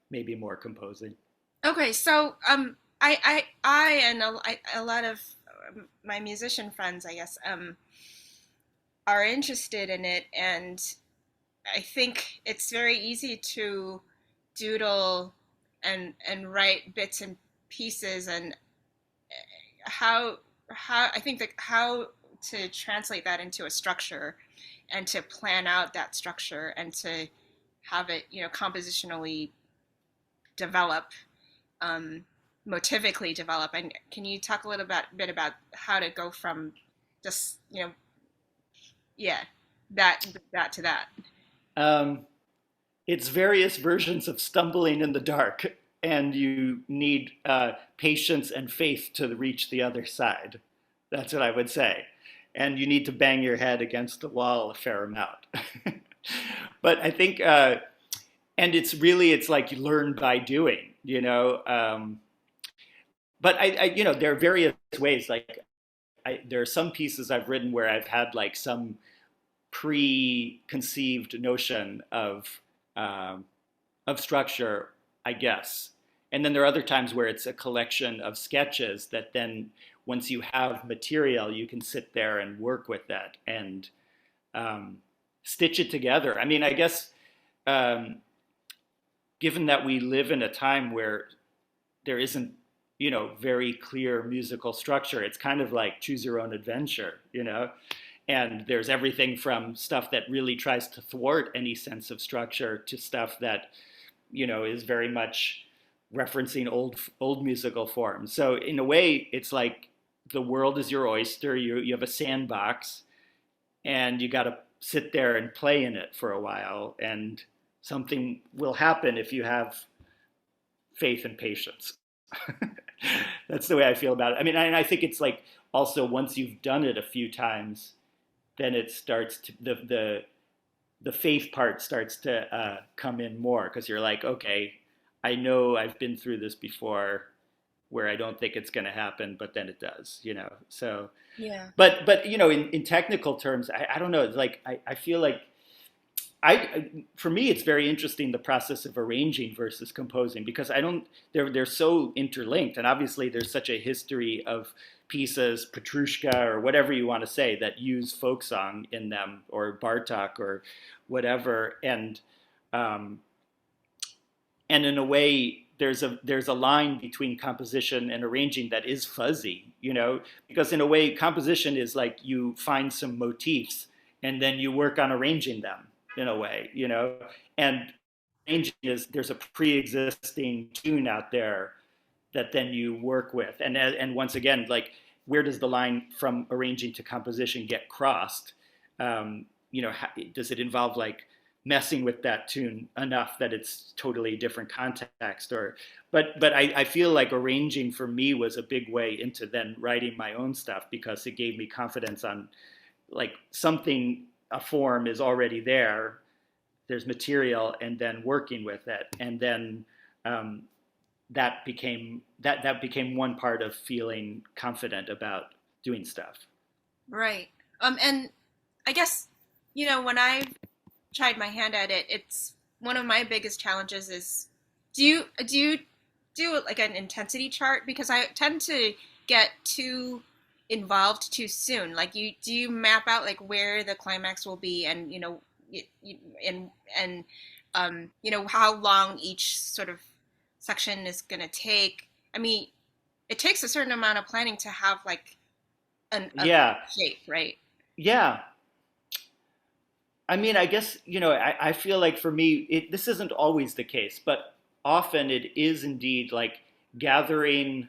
maybe more composing. Okay, so I and a lot of my musician friends, I guess, are interested in it, and I think it's very easy to doodle and write bits and pieces, and how I think that how to translate that into a structure and to plan out that structure and to have it, compositionally develop, um, motivically develop. And can you talk a little bit about how to go from just, yeah, that that to that? Um, it's various versions of stumbling in the dark, and you need patience and faith to reach the other side. That's what I would say. And you need to bang your head against the wall a fair amount. But I think, and it's like you learn by doing, you know. But there are various ways. Like, there are some pieces I've written where I've had like some preconceived notion um, of structure, I guess. And then there are other times where it's a collection of sketches that then, once you have material, you can sit there and work with that and um, stitch it together. I mean, I guess um, given that we live in a time where there isn't, very clear musical structure, it's kind of like choose your own adventure. And there's everything from stuff that really tries to thwart any sense of structure to stuff that is very much referencing old musical forms. So in a way, it's like the world is your oyster. You have a sandbox, and you got to sit there and play in it for a while, and something will happen if you have faith and patience. That's the way I feel about it. I mean, and I think it's like also once you've done it a few times, then it starts to the faith part starts to come in more because you're like, okay, I know I've been through this before, where I don't think it's going to happen, but then it does. So, Yeah. but in technical terms, I don't know. It's like I feel like for me, it's very interesting the process of arranging versus composing because I don't. They're so interlinked, and obviously there's such a history of pieces, Petrushka or whatever you want to say, that use folk song in them or Bartok or whatever, um, and in a way. There's a line between composition and arranging that is fuzzy, because in a way composition is like you find some motifs and then you work on arranging them in a way. And arranging is there's a pre-existing tune out there that then you work with. And once again, like where does the line from arranging to composition get crossed? Does it involve like messing with that tune enough that it's totally different context? But I feel like arranging for me was a big way into then writing my own stuff because it gave me confidence on like something, a form is already there, there's material, and then working with it, and then um, that became one part of feeling confident about doing stuff. Right. And I guess, when I've tried my hand at it, it's one of my biggest challenges is do you do like an intensity chart? Because I tend to get too involved too soon. Like do you map out like where the climax will be, and how long each sort of section is going to take? I mean, it takes a certain amount of planning to have like a Yeah, shape, right? yeah. I mean, I guess I feel like for me, this isn't always the case, but often it is indeed like gathering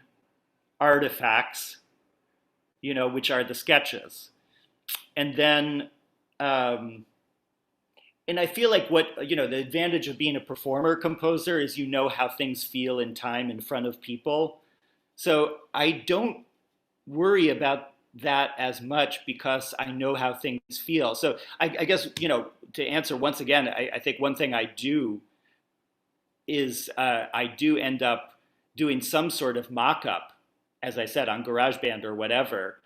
artifacts, which are the sketches, and then um, and I feel like the advantage of being a performer composer is how things feel in time in front of people. So I don't worry about that as much because I know how things feel. So I guess, to answer once again, I think one thing I do is I do end up doing some sort of mock up, as I said, on GarageBand or whatever,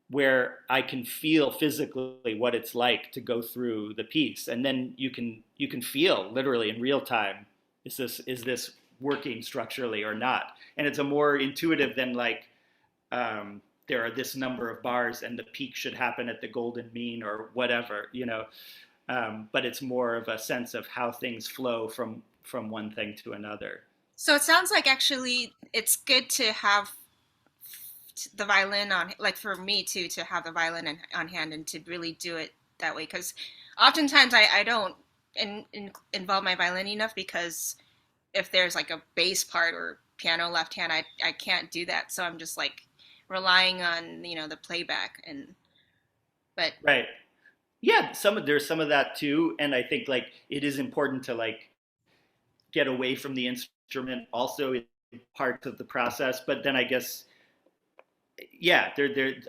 where I can feel physically what it's like to go through the piece, and then you can feel literally in real time is this working structurally or not? And it's a more intuitive than like there are this number of bars and the peak should happen at the golden mean or whatever, but it's more of a sense of how things flow from one thing to another. So it sounds like actually it's good to have the violin on, like for me too, to have the violin on hand and to really do it that way. Because oftentimes I don't involve my violin enough because if there's like a bass part or piano left hand, I can't do that. So I'm just like relying on, the playback but Right. Yeah, there's some of that too, and I think like it is important to like get away from the instrument also in parts of the process. But then I guess, yeah,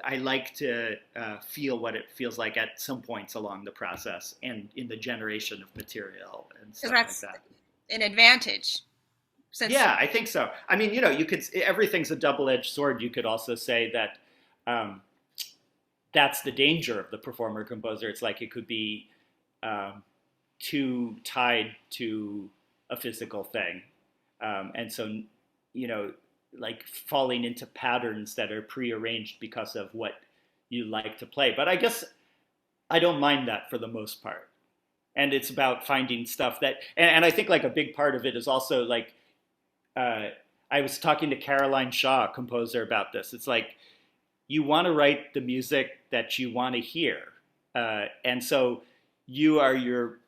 I like to feel what it feels like at some points along the process and in the generation of material and stuff like that's that. an advantage since Yeah, I think so. I mean, you could everything's a double-edged sword. You could also say that um, that's the danger of the performer composer. It's like it could be um, too tied to a physical thing, and so you know, like falling into patterns that are prearranged because of what you like to play. But I guess I don't mind that for the most part. And it's about finding stuff that, and I think like a big part of it is also like, uh, I was talking to Caroline Shaw, a composer, about this. It's like you want to write the music that you want to hear, and so you are your,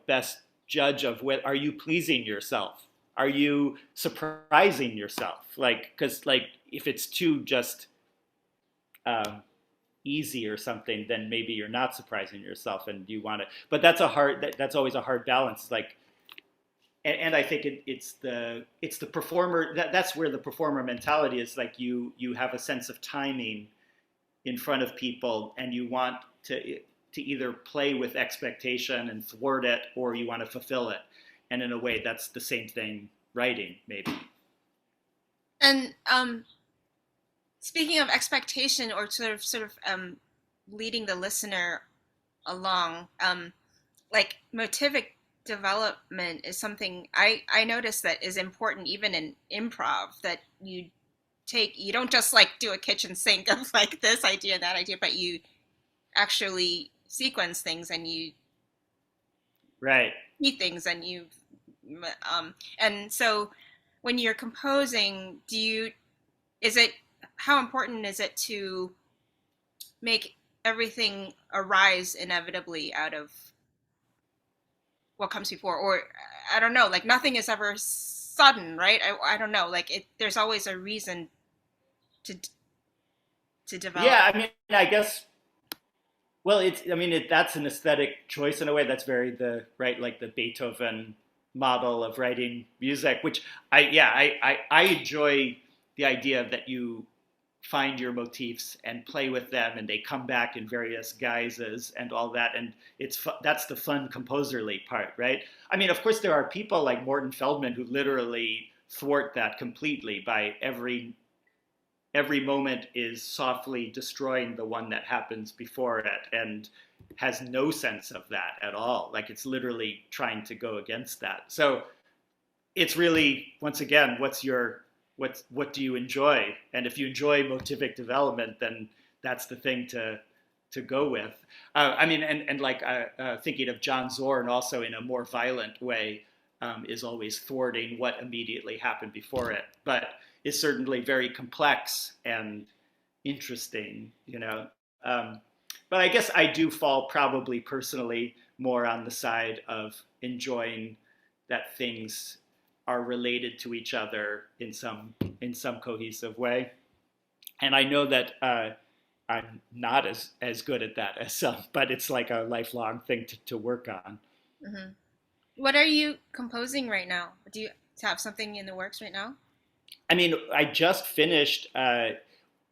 best judge of what are you pleasing yourself? Are you surprising yourself? Like, because like if it's too just um, easy or something, then maybe you're not surprising yourself, and you want to. But that's always a hard balance. Like, and I think it's the performer that's where the performer mentality is. Like you have a sense of timing in front of people, and you want to either play with expectation and thwart it, or you want to fulfill it. And in a way, that's the same thing writing, maybe. and speaking of expectation or sort of leading the listener along, like motivic development is something I notice that is important even in improv, that you don't just like do a kitchen sink of like this idea and that idea, but you actually sequence things and you Right. eat things and so when you're composing, is it how important is it to make everything arise inevitably out of what comes before? Or I don't know, like nothing is ever sudden, right? I don't know, like there's always a reason to develop. Yeah. I mean, I guess. Well, that's an aesthetic choice in a way. That's very the right, like the Beethoven model of writing music, which I enjoy the idea that you find your motifs and play with them, and they come back in various guises and all that, and that's the fun composerly part, right? I mean, of course, there are people like Morton Feldman who literally thwart that completely by every moment is softly destroying the one that happens before it, and has no sense of that at all. Like it's literally trying to go against that. So it's really, once again, what do you enjoy? And if you enjoy motivic development, then that's the thing to go with. I mean, and like thinking of John Zorn also in a more violent way, is always thwarting what immediately happened before it, but is certainly very complex and interesting, But I guess I do fall probably personally more on the side of enjoying that things are related to each other in some cohesive way. And I know that I'm not as good at that as some, but it's like a lifelong thing to work on. Hmm. What are you composing right now? Do you have something in the works right now? I mean, I just finished.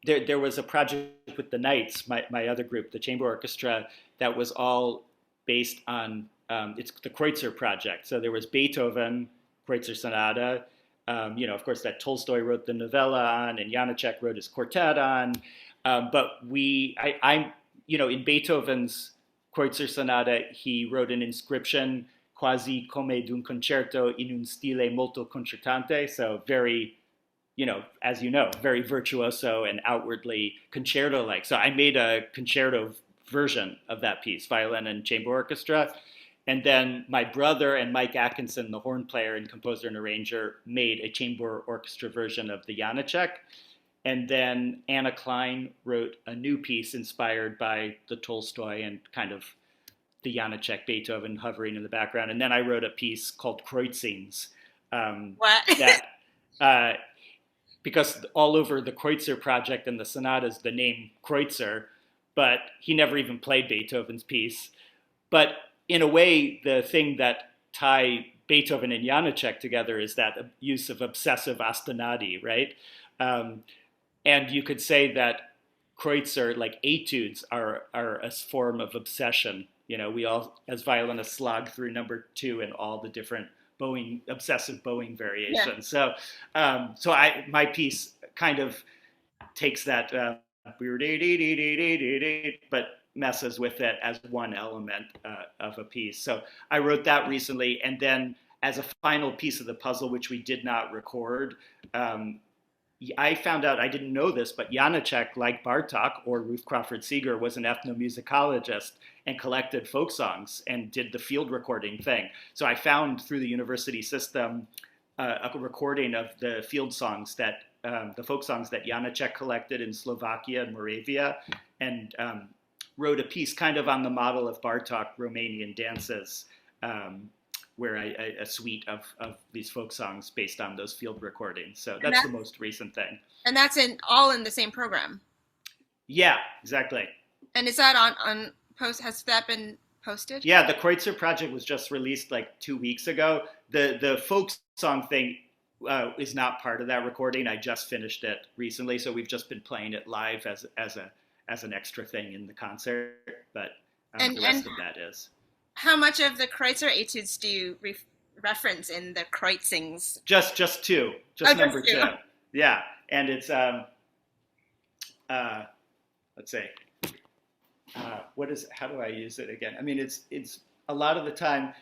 There was a project with the Knights, my other group, the chamber orchestra, that was all based on it's the Kreutzer project. So there was Beethoven, Kreutzer Sonata, of course, that Tolstoy wrote the novella on, and Janacek wrote his quartet on. But I'm in Beethoven's Kreutzer Sonata, he wrote an inscription quasi come d'un concerto in un stile molto concertante. So very, as you know, very virtuoso and outwardly concerto-like. So I made a concerto version of that piece, violin and chamber orchestra. And then my brother and Mike Atkinson, the horn player and composer and arranger, made a chamber orchestra version of the Janacek. And then Anna Klein wrote a new piece inspired by the Tolstoy and kind of the Janacek, Beethoven hovering in the background. And then I wrote a piece called Kreutzings, What? that because all over the Kreutzer project and the sonatas, the name Kreutzer, but he never even played Beethoven's piece. But in a way, the thing that tie Beethoven and Janacek together is that use of obsessive ostinati, right? And you could say that Kreutzer, like etudes, are a form of obsession. We all, as violinists, slog through number 2 and all the different obsessive bowing variations. Yeah. So my piece kind of takes that, but messes with it as one element of a piece. So I wrote that recently, and then as a final piece of the puzzle, which we did not record, I found out, I didn't know this, but Janacek, like Bartók or Ruth Crawford Seeger, was an ethnomusicologist and collected folk songs and did the field recording thing. So I found through the university system a recording of the field songs that, the folk songs that Janacek collected in Slovakia and Moravia, and wrote a piece kind of on the model of Bartók Romanian dances, where a suite of these folk songs based on those field recordings. So that's the most recent thing. And that's all in the same program. Yeah, exactly. And is that on post? Has that been posted? Yeah, the Kreutzer project was just released like 2 weeks ago. The folk song thing is not part of that recording. I just finished it recently, so we've just been playing it live as an extra thing in the concert. But the rest of that is. How much of the Kreutzer etudes do you reference in the Kreutzings? Just 2, number 2. Yeah, and it's let's see, how do I use it again? I mean, it's a lot of the time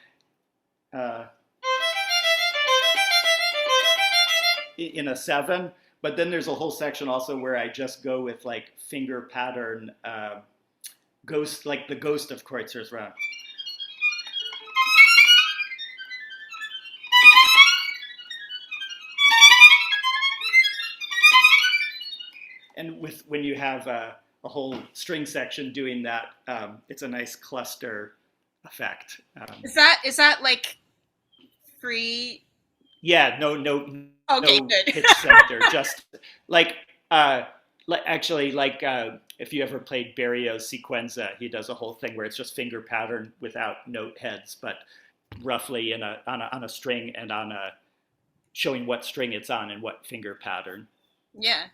in a 7, but then there's a whole section also where I just go with like finger pattern ghost, like the ghost of Kreutzer's round. And when you have a whole string section doing that, it's a nice cluster effect. Is that like free? Yeah, no Okay, good. pitch center, just like actually like if you ever played Berrios Sequenza, he does a whole thing where it's just finger pattern without note heads, but roughly on a string and showing what string it's on and what finger pattern. Yeah.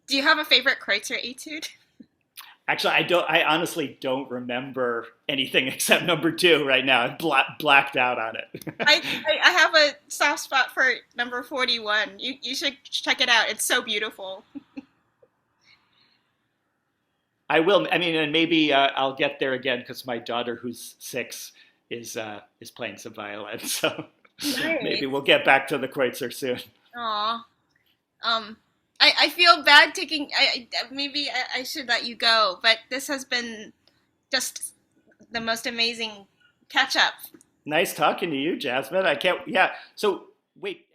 Do you have a favorite Kreutzer etude? Actually, I honestly don't remember anything except number 2 right now. I'm blacked out on it. I have a soft spot for number 41. You should check it out. It's so beautiful. I will. I mean, and maybe I'll get there again because my daughter, who's 6, is playing some violin. So nice. Maybe we'll get back to the Kreutzer soon. Aw. I feel bad taking. Maybe I should let you go, but this has been just the most amazing catch up. Nice talking to you, Jasmine. I can't. Yeah. So wait.